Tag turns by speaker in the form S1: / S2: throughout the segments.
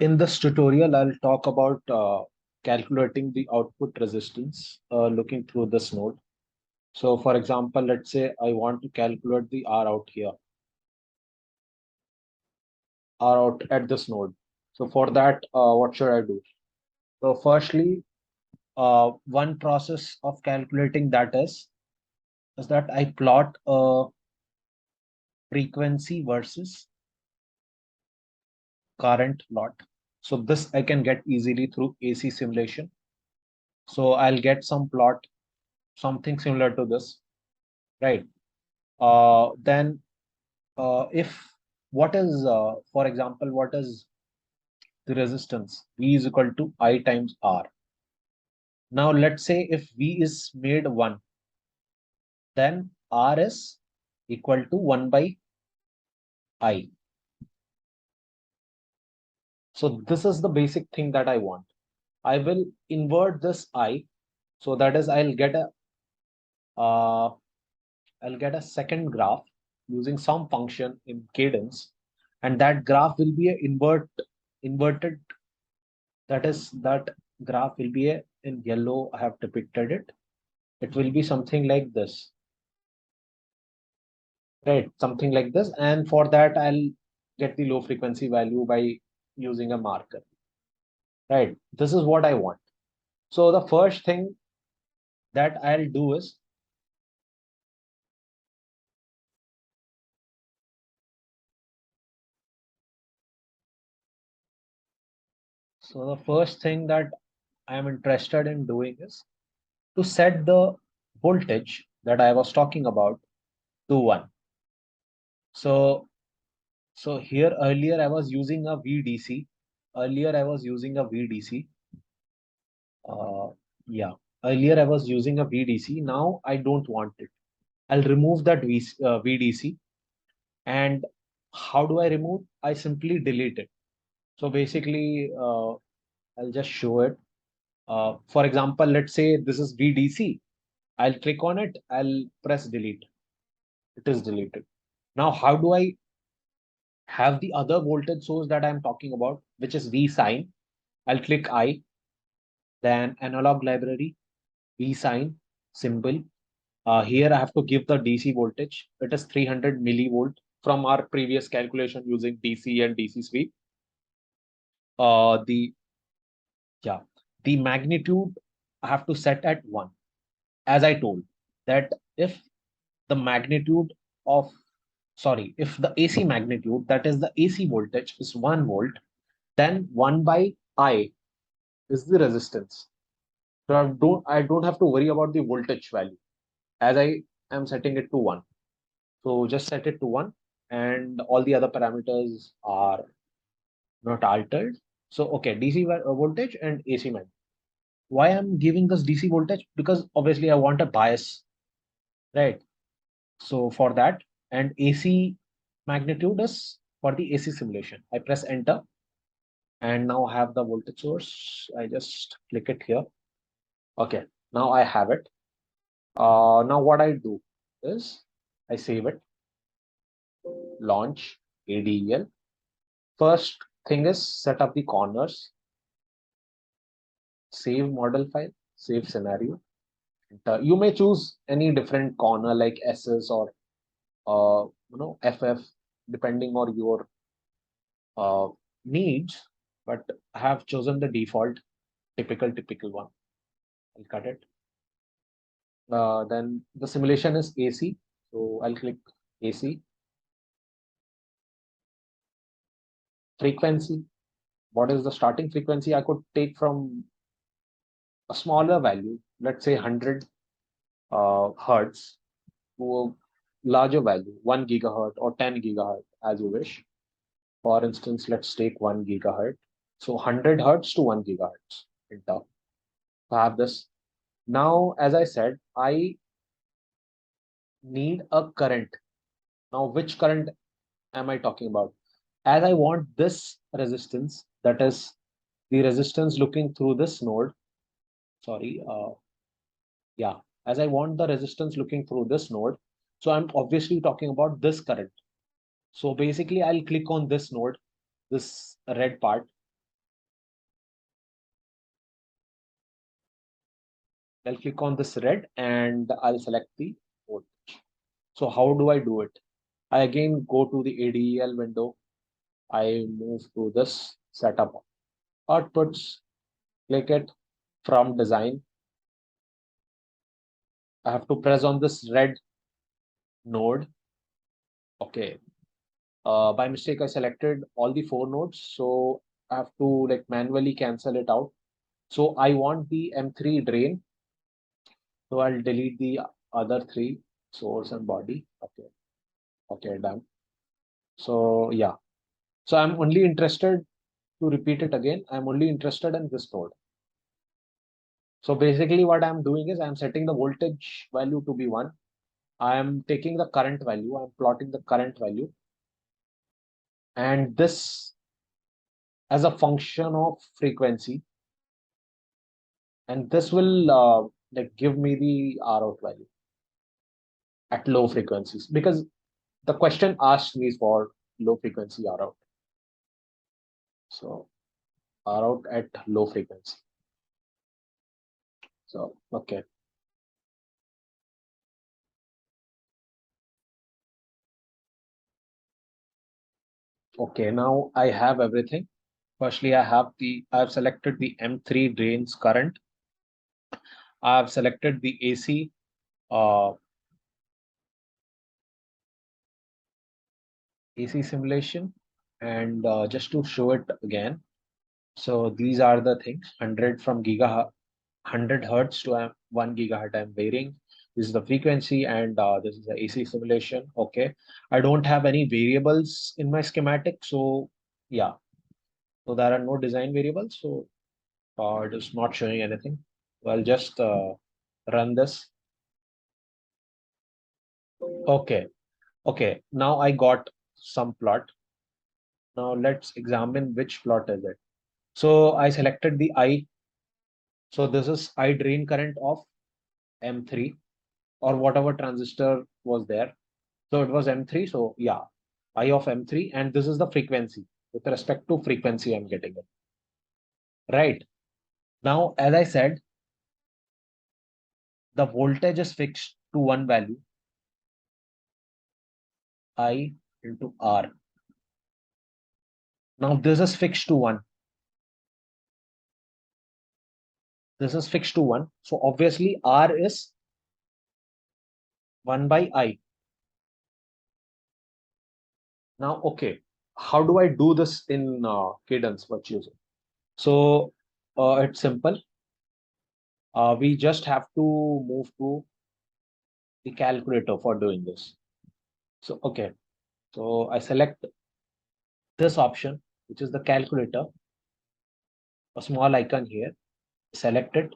S1: In this tutorial, I'll talk about calculating the output resistance looking through this node. So for example, let's say I want to calculate the R out here, R out at this node. So for that, what should I do? So firstly, one process of calculating that is that I plot a frequency versus current plot. So this I can get easily through AC simulation. So I'll get some plot, something similar to this, right? Then if what is, for example, what is the resistance? V is equal to I times R. Now let's say if V is made 1, then R is equal to 1 by I. So this is the basic thing that I want. I will invert this I. So that is uh, I'll get a second graph using some function in Cadence, and that graph will be a inverted. That graph will be in yellow. I have depicted it. It will be something like this, right? Something like this. And for that, I'll get the low frequency value by using a marker, right? This is what I want. So the first thing that I'll do is, so the first thing that I am interested in doing is to set the voltage that I was talking about to 1. So so here earlier I was using a VDC. Earlier I was using a VDC. Uh, yeah, earlier I was using a VDC. Now I don't want it. I'll remove that VDC. And how do I remove? I simply delete it. So basically, I'll just show it. For example, let's say this is VDC. I'll click on it. I'll press delete. It is deleted. Now, how do I have the other voltage source that I'm talking about, which is V sine? I'll click I, then analog library, V sine, symbol. Here I have to give the DC voltage. It is 300 millivolt from our previous calculation using DC and DC sweep. The yeah, the magnitude I have to set at 1. As I told that if the magnitude of if the AC magnitude, that is the AC voltage, is 1 volt, then 1 by I is the resistance. So I don't have to worry about the voltage value as I am setting it to 1. So just set it to 1 and all the other parameters are not altered. So okay, DC voltage and AC magnitude. Why I'm giving this DC voltage? Because obviously I want a bias, right? So for that, and AC magnitude is for the AC simulation. I press enter and now I have the voltage source. I just click it here. Okay, now I have it. Now what I do is I save it, launch ADEL. First thing is set up the corners, save model file, save scenario. You may choose any different corner like SS or FF depending on your uh, needs, but I have chosen the default typical one. I'll cut it. Then the simulation is AC, so I'll click AC. Frequency. What is the starting frequency? I could take from a smaller value, let's say 100 hertz, to a larger value, 1 gigahertz or 10 gigahertz, as you wish. For instance, let's take 1 gigahertz. So 100 hertz to 1 gigahertz. Enter. I have this. Now, as I said, I need a current. Now, which current am I talking about? As I want this resistance, that is the resistance looking through this node. Sorry, yeah. As I want the resistance looking through this node, so I'm obviously talking about this current. So basically, I'll click on this node, this red part, I'll click on this red and I'll select the voltage. So how do I do it? I again go to the ADEL window. I move to this setup outputs, click it from design. I have to press on this red node. Okay. By mistake, I selected all the four nodes. So I have to like manually cancel it out. So I want the M3 drain. So I'll delete the other three, source and body. Okay. Okay, done. So yeah. So I'm only interested to repeat it again. I'm only interested in this node. So basically what I'm doing is I'm setting the voltage value to be 1. I am taking the current value. I'm plotting the current value. And this as a function of frequency. And this will like give me the Rout value at low frequencies because the question asked me for low frequency Rout. So Rout at low frequency. So, okay. Okay, now I have everything. Firstly, I've selected the M3 drains current. I've selected the uh, AC simulation, and just to show it again. So these are the things: 100 from 100 hertz to 1 gigahertz. I'm varying. This is the frequency, and this is the AC simulation. Okay, I don't have any variables in my schematic, so yeah. So there are no design variables, so it is not showing anything. So I'll just run this. Okay, okay. Now I got some plot. Now let's examine which plot is it. So I selected the I. So this is I drain current of M3 or whatever transistor was there. So it was M3. So yeah, I of M3, and this is the frequency. With respect to frequency, I'm getting it. Right. Now, as I said, the voltage is fixed to one value, I into R. Now this is fixed to 1. This is fixed to 1. So obviously R is 1 by I. Now, okay, how do I do this in Cadence Virtuoso? So it's simple. We just have to move to the calculator for doing this. So, okay, so I select this option, which is the calculator, a small icon here, select it,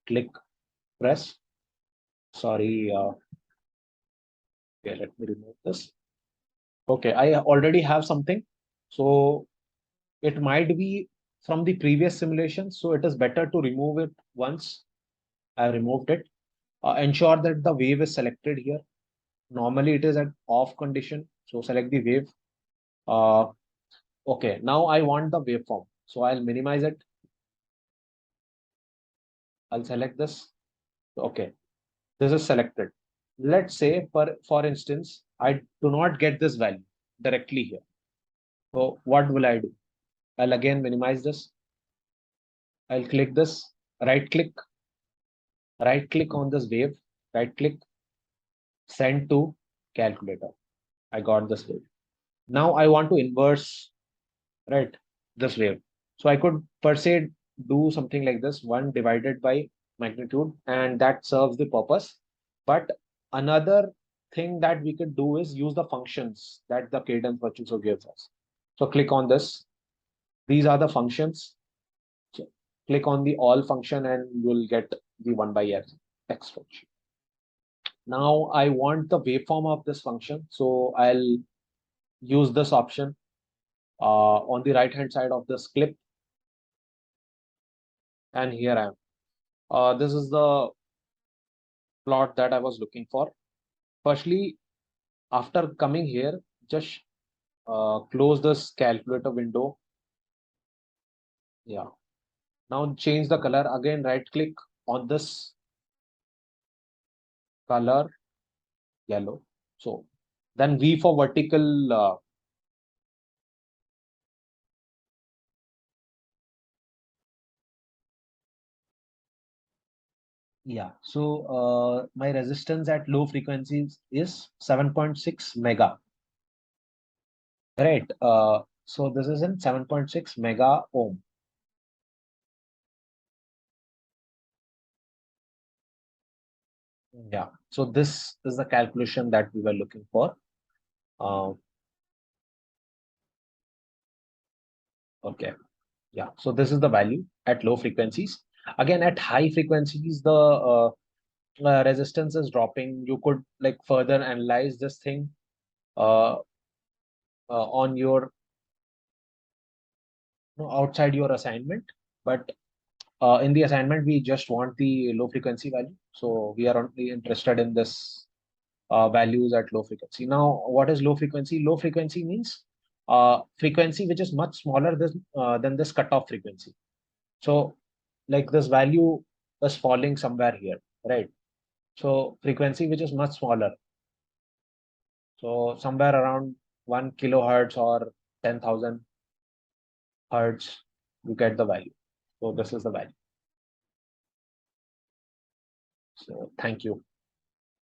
S1: click, press. Sorry, okay, let me remove this. Okay, I already have something. So it might be from the previous simulation. So it is better to remove it once I removed it. Ensure that the wave is selected here. Normally it is at off condition. So select the wave. Uh, okay, now I want the waveform. So I'll minimize it. I'll select this. Okay, this is selected. Let's say, for instance, I do not get this value directly here. So what will I do? I'll again minimize this. I'll click this, right click on this wave, right click, send to calculator. I got this wave. Now I want to inverse, right, this wave. So I could per se do something like this, 1 divided by magnitude, and that serves the purpose. But another thing that we could do is use the functions that the Cadence Virtuoso gives us. So click on this. These are the functions. So click on the all function and you'll get the 1 by x function. Now I want the waveform of this function. So I'll use this option on the right hand side of this clip. And here I am. This is the plot that I was looking for. Firstly, after coming here, just close this calculator window. Yeah. Now change the color. Again, right click on this color yellow. So then V for vertical, yeah. So my resistance at low frequencies is 7.6 mega, right? So this is in 7.6 mega ohm. Yeah. So this is the calculation that we were looking for. Uh, okay. Yeah. So this is the value at low frequencies. Again, at high frequencies, the resistance is dropping. You could like further analyze this thing uh, on your outside your assignment, but in the assignment we just want the low frequency value, so we are only interested in this values at low frequency. Now what is low frequency? Low frequency means frequency which is much smaller than this cutoff frequency. So like this value is falling somewhere here, right? So frequency which is much smaller, so somewhere around 1 kilohertz or 10,000 hertz, you get the value. So this is the value. So thank you.